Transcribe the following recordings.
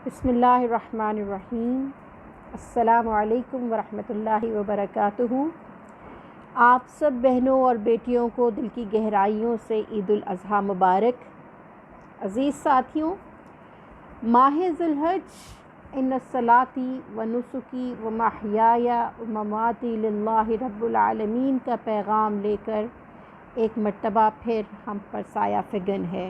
بسم اللہ الرحمن الرحیم۔ السلام علیکم ورحمۃ اللہ وبرکاتہ۔ آپ سب بہنوں اور بیٹیوں کو دل کی گہرائیوں سے عید الاضحیٰ مبارک۔ عزیز ساتھیوں، ماہ ذی الحج ان صلاتی و نسکی و محیای و مماتی للہ رب العالمین کا پیغام لے کر ایک مرتبہ پھر ہم پر سایہ فگن ہے۔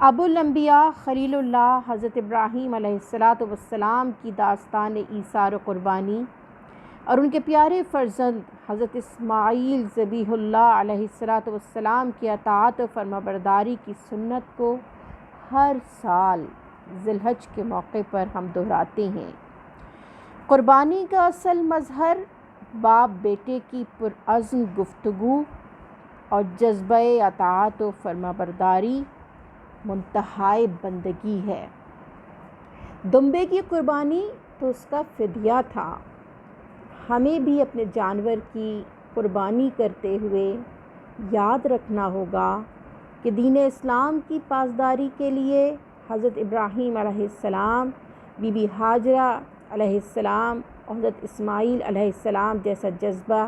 ابو الانبیاء خلیل اللہ حضرت ابراہیم علیہ السلام کی داستان ایثار و قربانی اور ان کے پیارے فرزند حضرت اسماعیل ذبیح اللہ علیہ السلام کی اطاعت و فرمانبرداری کی سنت کو ہر سال ذی الحج کے موقع پر ہم دہراتے ہیں۔ قربانی کا اصل مظہر باپ بیٹے کی پرعزم گفتگو اور جذبہ اطاعت و فرمانبرداری منتہائی بندگی ہے۔ دمبے کی قربانی تو اس کا فدیہ تھا۔ ہمیں بھی اپنے جانور کی قربانی کرتے ہوئے یاد رکھنا ہوگا کہ دین اسلام کی پاسداری کے لیے حضرت ابراہیم علیہ السلام، بی بی ہاجرہ علیہ السلام اور حضرت اسماعیل علیہ السلام جیسا جذبہ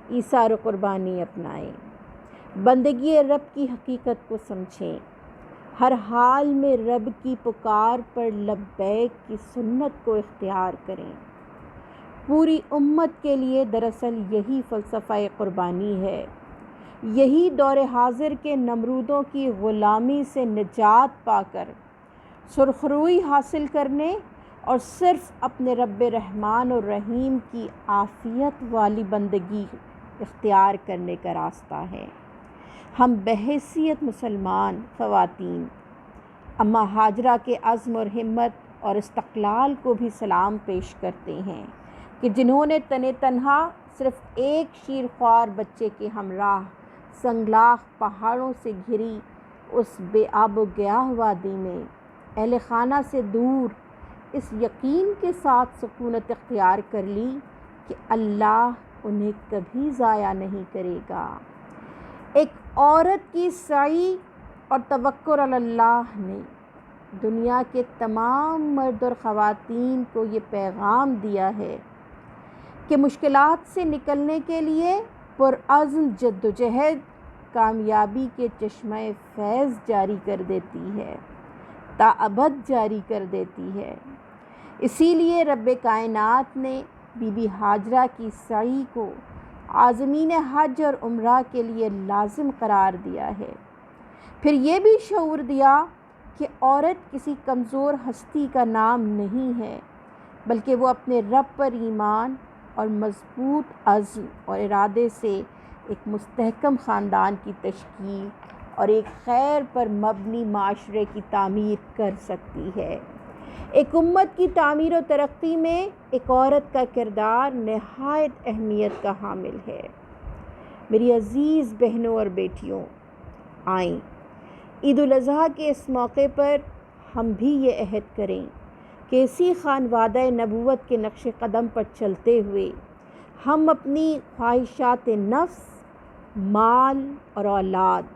ایثار و قربانی اپنائیں۔ بندگی رب کی حقیقت کو سمجھیں، ہر حال میں رب کی پکار پر لبیک کی سنت کو اختیار کریں۔ پوری امت کے لیے دراصل یہی فلسفہ قربانی ہے۔ یہی دور حاضر کے نمرودوں کی غلامی سے نجات پا کر سرخروئی حاصل کرنے اور صرف اپنے رب رحمان اور رحیم کی عافیت والی بندگی اختیار کرنے کا راستہ ہے۔ ہم بحیثیت مسلمان خواتین اماں ہاجرہ کے عزم اور ہمت اور استقلال کو بھی سلام پیش کرتے ہیں کہ جنہوں نے تنہا صرف ایک شیرخوار بچے کے ہمراہ سنگلاخ پہاڑوں سے گھری اس بے آب و گیاہ وادی میں اہل خانہ سے دور اس یقین کے ساتھ سکونت اختیار کر لی کہ اللہ انہیں کبھی ضائع نہیں کرے گا۔ ایک عورت کی سعی اور توکل علی اللہ نے دنیا کے تمام مرد اور خواتین کو یہ پیغام دیا ہے کہ مشکلات سے نکلنے کے لیے پرعزم جدوجہد کامیابی کے چشمہ فیض جاری کر دیتی ہے، تا ابد جاری کر دیتی ہے۔ اسی لیے رب کائنات نے بی بی ہاجرہ کی سعی کو عازمین حج اور عمرہ کے لیے لازم قرار دیا ہے۔ پھر یہ بھی شعور دیا کہ عورت کسی کمزور ہستی کا نام نہیں ہے، بلکہ وہ اپنے رب پر ایمان اور مضبوط عزم اور ارادے سے ایک مستحکم خاندان کی تشکیل اور ایک خیر پر مبنی معاشرے کی تعمیر کر سکتی ہے۔ ایک امت کی تعمیر و ترقی میں ایک عورت کا کردار نہایت اہمیت کا حامل ہے۔ میری عزیز بہنوں اور بیٹیوں، آئیں عید الاضحیٰ کے اس موقع پر ہم بھی یہ عہد کریں کہ اسی خانوادہ نبوت کے نقش قدم پر چلتے ہوئے ہم اپنی خواہشات نفس، مال اور اولاد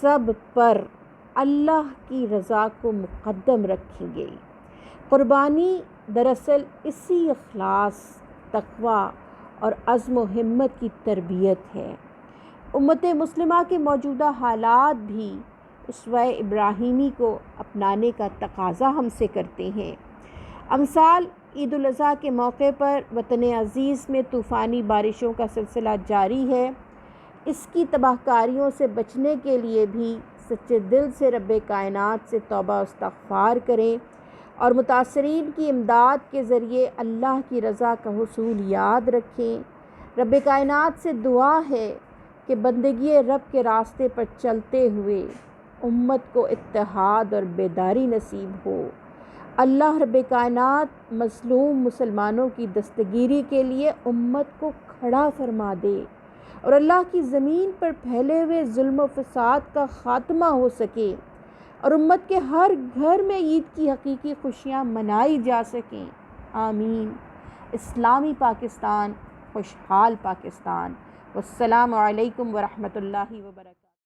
سب پر اللہ کی رضا کو مقدم رکھیں گے۔ قربانی دراصل اسی اخلاص، تقویٰ اور عزم و ہمت کی تربیت ہے۔ امت مسلمہ کے موجودہ حالات بھی اسوہ ابراہیمی کو اپنانے کا تقاضا ہم سے کرتے ہیں۔ امسال عید الاضحیٰ کے موقع پر وطن عزیز میں طوفانی بارشوں کا سلسلہ جاری ہے۔ اس کی تباہ کاریوں سے بچنے کے لیے بھی سچے دل سے رب کائنات سے توبہ و استغفار کریں اور متاثرین کی امداد کے ذریعے اللہ کی رضا کا حصول یاد رکھیں۔ رب کائنات سے دعا ہے کہ بندگی رب کے راستے پر چلتے ہوئے امت کو اتحاد اور بیداری نصیب ہو۔ اللہ رب کائنات مظلوم مسلمانوں کی دستگیری کے لیے امت کو کھڑا فرما دے اور اللہ کی زمین پر پھیلے ہوئے ظلم و فساد کا خاتمہ ہو سکے اور امت کے ہر گھر میں عید کی حقیقی خوشیاں منائی جا سکیں۔ آمین۔ اسلامی پاکستان، خوشحال پاکستان۔ والسلام علیکم ورحمۃ اللہ وبرکاتہ۔